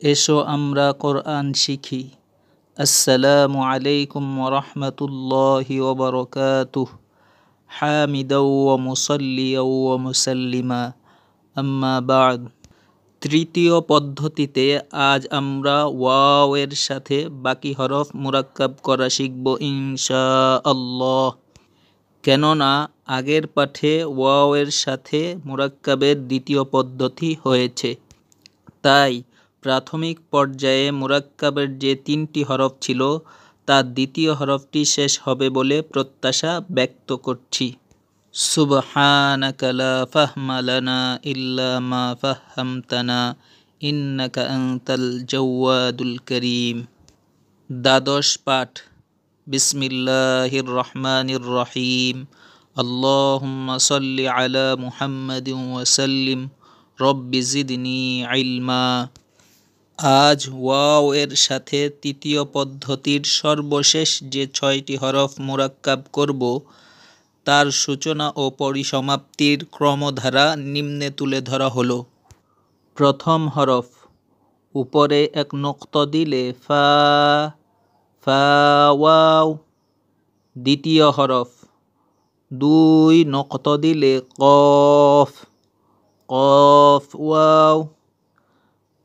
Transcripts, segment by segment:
এসো আমরা কোরআন শিখি। আসসালামু আলাইকুম ওয়া রাহমাতুল্লাহি ওয়া বারাকাতুহু। হামিদাও ওয়া মুসাল্লিয়াও ওয়া মুসাল্লিমা, আম্মা বা'দ। তৃতীয় পদ্ধতিতে আজ আমরা ওয়াও এর সাথে বাকি হরফ মুরাক্কাব করা শিখব ইনশাআল্লাহ। কেননা আগের পাঠে ওয়াও এর সাথে মুরাক্কাবের দ্বিতীয় পদ্ধতি হয়েছে, তাই প্রাথমিক পর্যায়ে মুরাক্কাবের যে 3টি হরফ ছিল তার দ্বিতীয় হরফটি শেষ হবে বলে প্রত্যাশা ব্যক্ত করছি। সুবহানাকা লা ফাহমা লানা ইল্লা মা ফাহহামতানা ইন্নাকা আনতাল জাওয়াদুল কারীম। দ্বাদশ পাঠ। বিসমিল্লাহির রহমানির রহিম। আল্লাহুম্মা সাল্লি আলা মুহাম্মাদিন ওয়া সাল্লিম। রব্বি জিদনি ইলমা। আজ ওয়াও এর সাথে তৃতীয় পদ্ধতির সর্বশেষ যে 6টি হরফ মুরাক্কাব করব তার সূচনা ও পরিসমাপ্তির ক্রমধারা নিম্নে তুলে ধরা হলো। প্রথম হরফ, উপরে এক নক্তা দিলে ফা, ফা ওয়াও। দ্বিতীয় হরফ, 2 নক্তা দিলে কফ, কফ ওয়াও।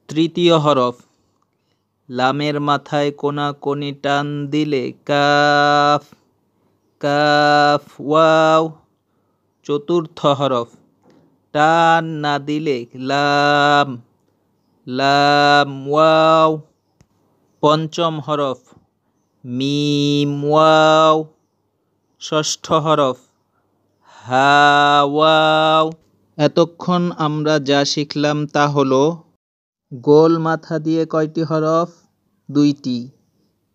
তৃতীয় হরফ, লামের মাথায় কোনাকুনি টান দিলে কাফ, কাফ ওয়াও। চতুর্থ হরফ, টান না দিলে লাম, লাম ওয়াও। পঞ্চম হরফ, মিম ওয়াও। ষষ্ঠ হরফ, হা ওয়াও। এতক্ষণ আমরা যা শিখলাম তা হলো গোল মাথা দিয়ে কয়টি হরফ? 2টি।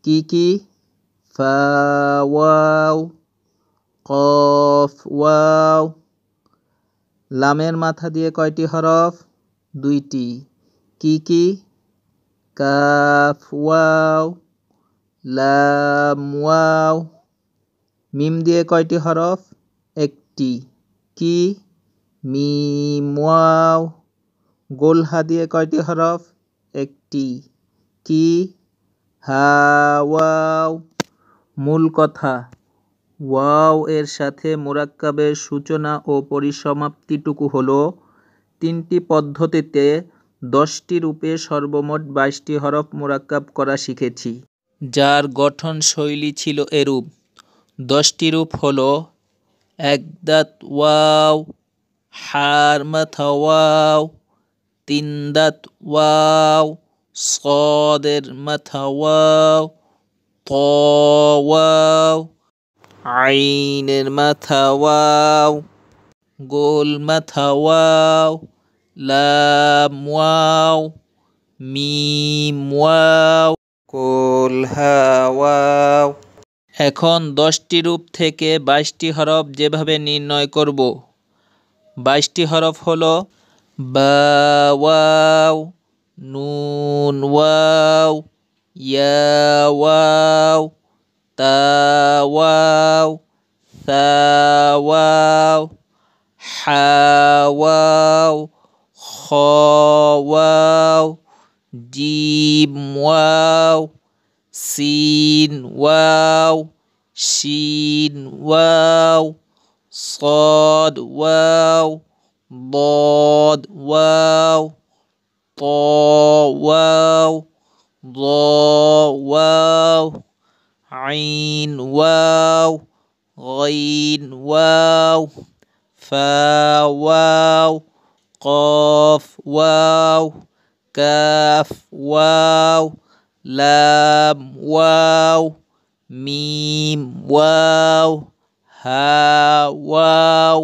কি কি? ফা ওয়াও, কফ ওয়াও। লামের মাথা দিয়ে কয়টি হরফ? 2টি। কি কি? কাফ ওয়াও, লাম ওয়াও। মিম দিয়ে কয়টি হরফ? 1টি। কি? মিম ওয়াও। গোল হা দিয়ে কয়টি হরফ? 1টি। কি? হা ওয়াও। মূল কথা, ওয়াও এর সাথে মুরাক্কাবের সূচনা ও পরিসমাপ্তিটুকু হলো 3টি পদ্ধতিতে 10টি রূপে সর্বমোট 22টি হরফ মুরাক্কাব করা শিখেছি, যার গঠন শৈলী ছিল এরূপ। 10টি রূপ হলো: এক দাঁত ওয়াও, হার মাথা ওয়াও, 3 দাঁত ওয়াও, সদের মাথা ওয়াও, ত ওয়াও, আইনের মাথা ওয়াও, গোল মাথা ওয়াও, লাম ওয়াও, মিম ওয়াও, গোল হা ওয়াও। এখন 10টি রূপ থেকে 22টি হরফ যেভাবে নির্ণয় করব। 22টি হরফ হলো বা ওয়াও, নুন ওয়াও, ইয়া ওয়াও, তা ওয়াও, সা ওয়াও, হা ওয়াও, খ ওয়াও, জিম ওয়াও, সিন ওয়াও, শিন ওয়াও, صاد واو، ضاد واو، طا واو، ضا واو، عين واو، غين واو، فا واو، قاف واو، كاف واو، لام واو، ميم واو، হা ওয়াও,